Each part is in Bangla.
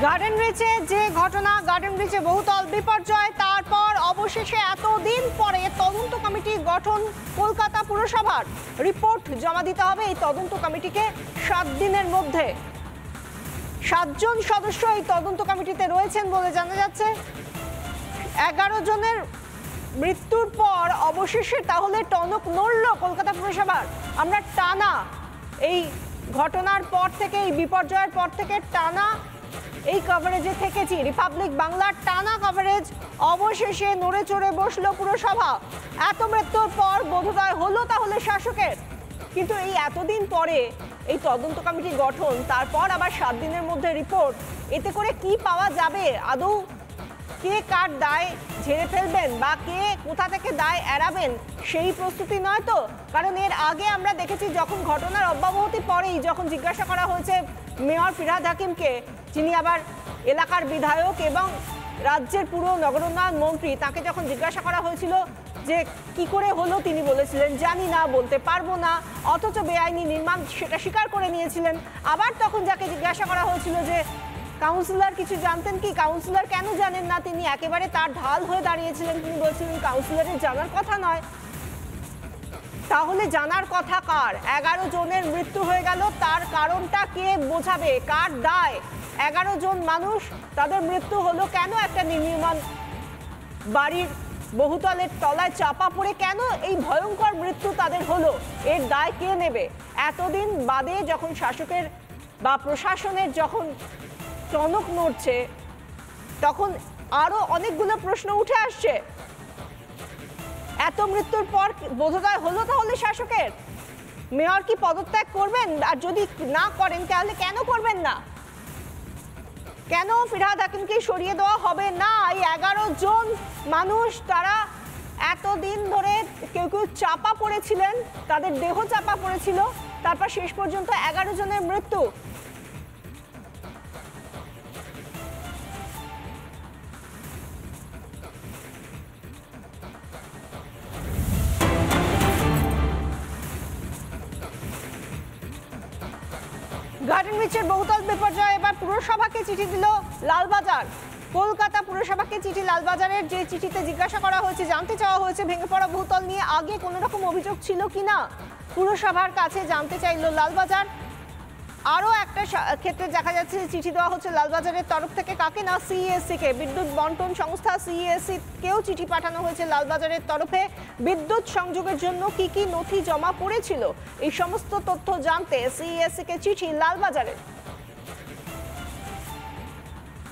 গার্ডেন ব্রিজে যে ঘটনা, গার্ডেন ব্রিজে বহুতল বিপর্যয়, তারপর অবশেষে এতদিন পরে তদন্ত কমিটি গঠন। কলকাতা পুরসভার রিপোর্ট জমা দিতে হবে এই তদন্ত কমিটিকে 7 দিনের মধ্যে। 7 জন সদস্য এই তদন্ত কমিটিতে রয়েছেন বলে জানা যাচ্ছে। 11 জনের মৃত্যুর পর অবশেষে তাহলে টনক নড়ল কলকাতা পুরসভার। আমরা টানা এই ঘটনার পর থেকে, এই বিপর্যয়ের পর থেকে টানা এই কভারেজে থেকেছি। রিপাবলিক বাংলার টানা কভারেজ। অবশেষে নড়ে চড়ে বসলো পুরসভা। এত মৃত্যুর পর বোধোদয় হলো তাহলে শাসকের। কিন্তু এই এতদিন পরে এই তদন্ত কমিটি গঠন, তারপর আবার 7 দিনের মধ্যে রিপোর্ট। এতে করে কি পাওয়া যাবে? আদৌ কে কার দায় ঝেড়ে ফেলবেন বা কে কোথা থেকে দায় এড়াবেন সেই প্রস্তুতি নয় তো? কারণ এর আগে আমরা দেখেছি যখন ঘটনার অব্যবহতি পরেই যখন জিজ্ঞাসা করা হয়েছে মেয়র ফিরহাদ হাকিমকে, যিনি আবার এলাকার বিধায়ক এবং রাজ্যের পুরো নগরোন্নয়ন মন্ত্রী, তাকে যখন জিজ্ঞাসা করা হয়েছিল যে কি করে হলো, তিনি বলেছিলেন জানি না, বলতে পারবো না, অথচ বেআইনি নির্মাণ সেটা স্বীকার করে নিয়েছিলেন। আবার তখন যাকে জিজ্ঞাসা করা হয়েছিল যে কাউন্সিলর কিছু জানতেন কি, কাউন্সিলর কেন জানেন না, তিনি একেবারে তার ঢাল হয়ে দাঁড়িয়েছিলেন। তিনি বলছিলেন কাউন্সিলরের জানার কথা নয়। তাহলে জানার কথা কার? 11 জনের মৃত্যু হয়ে গেল, তার কারণটা কে বোঝাবে? কার দায়? 11 জন মানুষ, তাদের মৃত্যু হলো কেন? একটা নির্মীয়মান বাড়ির বহুতলের তলায় চাপা পড়ে কেন এই ভয়ঙ্কর মৃত্যু তাদের হলো? এর দায় কে নেবে? এতদিন বাদে যখন শাসকের বা প্রশাসনের যখন টনক নড়ছে, তখন আরো অনেকগুলো প্রশ্ন উঠে আসছে। এত মৃত্যুর পর বোধোদয় হলো তাহলে শাসকের? মেয়র কি পদত্যাগ করবেন? আর যদি না করেন তাহলে কেন করবেন না? কেন ফিরহাদ হাকিমকে সরিয়ে দেওয়া হবে না? এই 11 জন মানুষ, তারা এতদিন ধরে কেউ কেউ চাপা পড়েছিলেন, তাদের দেহ চাপা পড়েছিল, তারপর শেষ পর্যন্ত 11 জনের মৃত্যু। গার্ডেন ব্রিজের বহুতল বিপর্যয় এবার পুরসভাকে চিঠি দিল লালবাজার। কলকাতা পুরসভাকে চিঠি লালবাজারের, যে চিঠিতে জিজ্ঞাসা করা হয়েছে, জানতে চাওয়া হয়েছে ভেঙে পড়া বহুতল নিয়ে আগে কোনো রকম অভিযোগ ছিল কিনা। পুরসভার কাছে জানতে চাইল লালবাজার। আরও একটা ক্ষেত্রে দেখা যাচ্ছে চিঠি দেওয়া হচ্ছে লালবাজারের তরফ থেকে, কাকে না, সিইএসসি কে, বিদ্যুৎ বন্টন সংস্থা সিইএসসি কেও চিঠি পাঠানো হয়েছে লালবাজারের তরফে। বিদ্যুৎ সংযোগের জন্য কি কি নথি জমা পড়েছিল এই সমস্ত তথ্য জানতে সিইএসসি কে চিঠি লালবাজারের।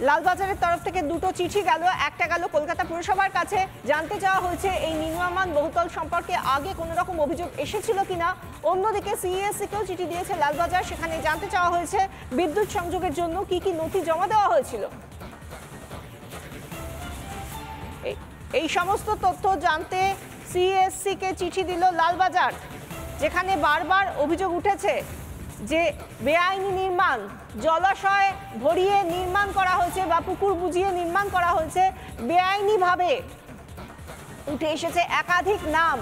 লালবাজারের তরফ থেকে দুটো চিঠি গেল। একটা গেল কলকাতা পুরসভার কাছে, জানতে চাওয়া হয়েছে এই নির্মাণ বহুতল সম্পর্কে আগে কোনো রকম অভিযোগ এসেছিল কিনা। অন্যদিকে সিইএসসি কেও চিঠি দিয়েছে লালবাজার, সেখানে জানতে চাওয়া হয়েছে বিদ্যুৎ সংযোগের জন্য কি কি নথি জমা দেওয়া হয়েছিল। এই সমস্ত তথ্য জানতে সিইএসসি কে চিঠি দিল লালবাজার, যেখানে বারবার অভিযোগ উঠেছে যে বেআইনি নির্মাণ, জলাশয় ভরিয়ে নির্মাণ করা হয়েছে বা পুকুর বুঝিয়ে নির্মাণ করা হয়েছে বেআইনিভাবে। উঠে এসেছে একাধিক নাম।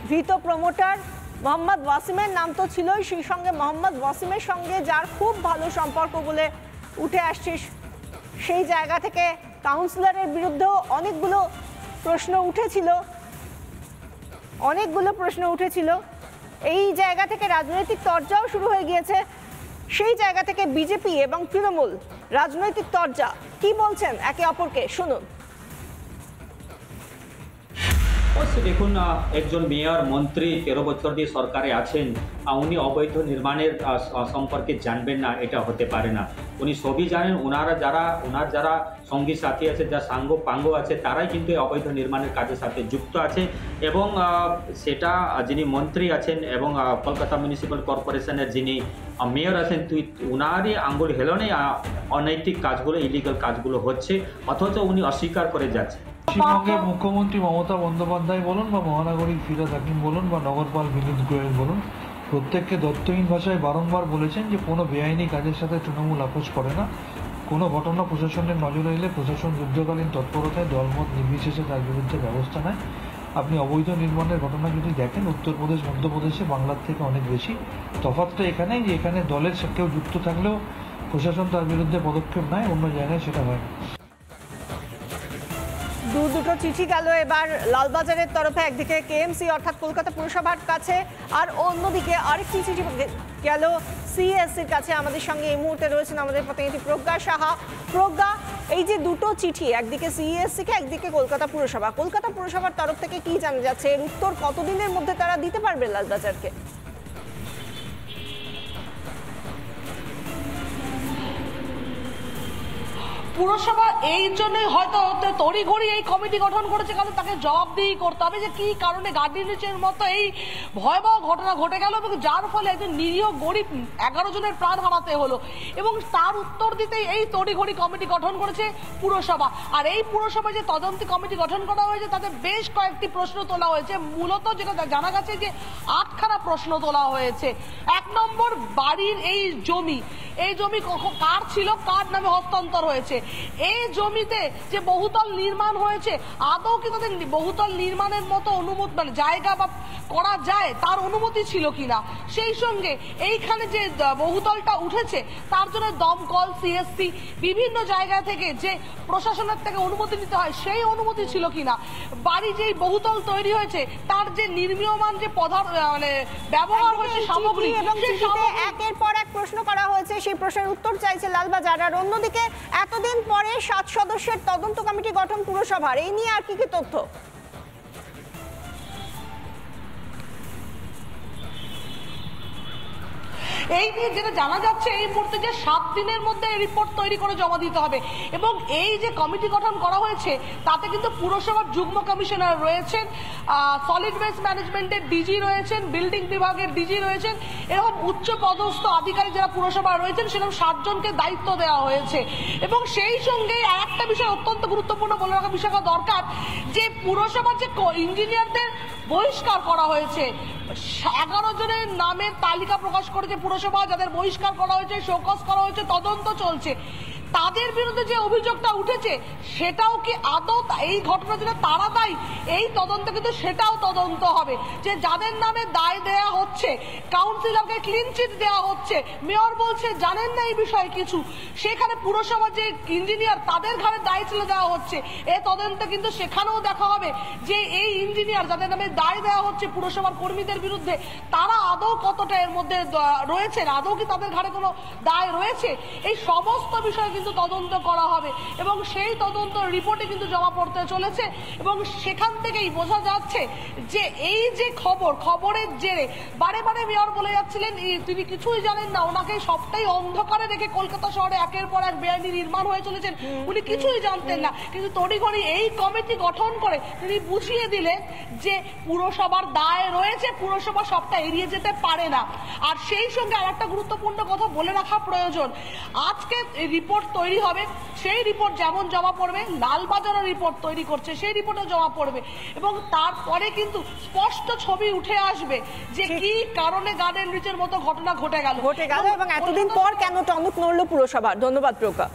ধৃত প্রমোটার মোহাম্মদ ওয়াসিমের নাম তো ছিলই, সেই সঙ্গে মোহাম্মদ ওয়াসিমের সঙ্গে যার খুব ভালো সম্পর্ক বলে উঠে আসছে, সেই জায়গা থেকে কাউন্সিলরের বিরুদ্ধেও অনেকগুলো প্রশ্ন উঠেছিল। এই জায়গা থেকে রাজনৈতিক তরজাও শুরু হয়ে গিয়েছে। সেই জায়গা থেকে বিজেপি এবং তৃণমূল রাজনৈতিক তরজা কি বলছেন একে অপরকে শুনুন। দেখুন, একজন মেয়র মন্ত্রী 13 বছর দিয়ে সরকারে আছেন, উনি অবৈধ নির্মাণের সম্পর্কে জানবেন না, এটা হতে পারে না। উনি সবই জানেন। ওনার যারা সঙ্গী সাথী আছে, যা সাঙ্গ পাঙ্গ আছে, তারাই কিন্তু অবৈধ নির্মাণের কাজের সাথে যুক্ত আছে। এবং সেটা যিনি মন্ত্রী আছেন এবং কলকাতা মিউনিসিপ্যাল কর্পোরেশনের যিনি মেয়র আছেন, উনারই আঙ্গুল হেলনে অনৈতিক কাজগুলো, ইলিগাল কাজগুলো হচ্ছে, অথচ উনি অস্বীকার করে যাচ্ছে। পশ্চিমবঙ্গের মুখ্যমন্ত্রী মমতা বন্দ্যোপাধ্যায় বলুন বা মহানগরী ফিরহাদ হাকিম বলুন বা নগরপাল বিনীত গোয়েল বলুন, প্রত্যেককে দত্তহীন ভাষায় বারংবার বলেছেন যে কোনো বেআইনি কাজের সাথে তৃণমূল আপোষ করে না। কোনো ঘটনা প্রশাসনের নজরে এলে প্রশাসন যুদ্ধকালীন তৎপরতায় দলমত নির্বিশেষে তার বিরুদ্ধে ব্যবস্থা নেয়। আপনি অবৈধ নির্মাণের ঘটনা যদি দেখেন, উত্তরপ্রদেশ মধ্যপ্রদেশে বাংলার থেকে অনেক বেশি। তফাৎটা এখানেই যে এখানে দলের কেউ যুক্ত থাকলেও প্রশাসন তার বিরুদ্ধে পদক্ষেপ নেয়, অন্য জায়গায় সেটা হয় না। দুটো চিঠি গেল এবার লালবাজারের তরফে, একদিকে কেএমসি অর্থাৎ কলকাতা পুরসভার কাছে, আর অন্যদিকে আরেকটি চিঠি গেল সিএসসির কাছে। আমাদের সঙ্গে এই মুহূর্তে রয়েছেন আমাদের প্রতিনিধি প্রজ্ঞা সাহা। প্রজ্ঞা, এই যে দুটো চিঠি, একদিকে সিএসসিকে, একদিকে কলকাতা পুরসভার তরফ থেকে কি জানা যাচ্ছে? এর উত্তর কতদিনের মধ্যে তারা দিতে পারবে লালবাজারকে? পুরসভা এই জন্যই হয়তো তড়িঘড়ি এই কমিটি গঠন করেছে, কারণ তাকে জবাবদিহি করতে হবে যে কি কারণে গার্ডেন রিচের মতো এই ভয়াবহ ঘটনা ঘটে গেল এবং যার ফলে একজন নিরীহ গরিব 11 জনের প্রাণ হারাতে হলো, এবং তার উত্তর দিতেই এই তড়িঘড়ি কমিটি গঠন করেছে পুরসভা। আর এই পুরসভায় যে তদন্তি কমিটি গঠন করা হয়েছে তাতে বেশ কয়েকটি প্রশ্ন তোলা হয়েছে। মূলত যেটা জানা গেছে যে 8খানা প্রশ্ন তোলা হয়েছে। 1 নম্বর, বাড়ির এই জমি কার ছিল, কার নামে হস্তান্তর হয়েছে? এই জমিতে যে বহুতল নির্মাণ হয়েছে, আদৌ কি তাদের বহুতল নির্মাণের মতো অনুমতি, মানে জায়গা বা করা যায় তার অনুমতি ছিল কিনা? সেই সঙ্গে এইখানে যে বহুতলটা উঠেছে তার জন্য দমকল, সিএসসি বিভিন্ন জায়গা থেকে যে প্রশাসনের থেকে অনুমতি নিতে হয় সেই অনুমতি ছিল কিনা? বাড়ি যেই বহুতল তৈরি হয়েছে তার যে নির্মীয়মান যে মানে ব্যবহার হয়েছে সামগ্রী, একের পর এক প্রশ্ন করা হয়েছে, সেই প্রশ্নের উত্তর চাইছে লালবাজার। আর অন্যদিকে এতদিন পরে 7 সদস্যের তদন্ত কমিটি গঠন পুরসভার, এই নিয়ে আর কি কি তথ্য? এই নিয়ে যেটা জানা যাচ্ছে এই মুহূর্তে যে 7 দিনের মধ্যে রিপোর্ট তৈরি করে জমা দিতে হবে, এবং এই যে কমিটি গঠন করা হয়েছে তাতে কিন্তু পুরসভার যুগ্ম কমিশনার রয়েছেন, সলিড ওয়েস্ট ম্যানেজমেন্টের ডিজি রয়েছেন, বিল্ডিং বিভাগের ডিজি রয়েছেন, এরকম উচ্চ পদস্থ আধিকারিক যারা পুরসভায় রয়েছেন সেরকম 7 জনকে দায়িত্ব দেওয়া হয়েছে। এবং সেই সঙ্গে আরেকটা বিষয় অত্যন্ত গুরুত্বপূর্ণ বলে রাখা বিষয় দরকার, যে পুরসভার যে ইঞ্জিনিয়ারদের বহিষ্কার করা হয়েছে, 11 জনের নামের তালিকা প্রকাশ করেছে পুরসভা, যাদের বহিষ্কার করা হয়েছে, শোকজ করা হয়েছে, তদন্ত চলছে। তাদের বিরুদ্ধে যে অভিযোগটা উঠেছে সেটাও কি আদৌ এই ঘটনার জন্য তারা দায়ী? এই তদন্ত কিন্তু সেটাও তদন্ত হবে, যে যাদের নামে দায় দেয়া হচ্ছে, কাউন্সিলরকে ক্লিন চিট দেওয়া হচ্ছে, মেয়র বলছে জানেন না এই বিষয়ে কিছু, সেখানে পুরসভার যে ইঞ্জিনিয়ার তাদের ঘাড়ে দায় ছেড়ে দেওয়া হচ্ছে। এই তদন্তে কিন্তু সেখানেও দেখা হবে যে এই ইঞ্জিনিয়ার যাদের নামে দায় দেওয়া হচ্ছে পুরসভার কর্মীদের বিরুদ্ধে, তারা আদৌ কতটা এর মধ্যে রয়েছেন, আদৌ কি তাদের ঘাড়ে কোনো দায় রয়েছে? এই সমস্ত বিষয় কিন্তু তদন্ত করা হবে, এবং সেই তদন্ত রিপোর্টে কিন্তু জমা পড়তে চলেছে। এবং সেখান থেকেই বোঝা যাচ্ছে যে এই যে খবরের জেরে বারে বারে মেয়র বলে যাচ্ছিলেন তিনি কিছুই জানেন না, ওনাকে সবটাই অন্ধকারে রেখে কলকাতা শহরে একের পর এক বেআইনি নির্মাণ হয়ে চলেছেন, উনি কিছুই জানতেন না। কিন্তু তড়িঘড়ি এই কমিটি গঠন করে তিনি বুঝিয়ে দিলেন যে পুরসভার দায় রয়েছে, পুরসভা সবটা এড়িয়ে যেতে পারে না। আর সেই সঙ্গে আরেকটা গুরুত্বপূর্ণ কথা বলে রাখা প্রয়োজন, আজকে রিপোর্ট তৈরি হবে, সেই রিপোর্ট যেমন জমা পড়বে, লালবাজারের রিপোর্ট তৈরি করছে সেই রিপোর্টে জমা পড়বে, এবং তারপরে কিন্তু স্পষ্ট ছবি উঠে আসবে যে কি কারণে গার্ডেন রিচের মতো ঘটনা ঘটে গেল এবং এতদিন পর কেন টনক নড়ল পুরসভা। ধন্যবাদ প্রজ্ঞা।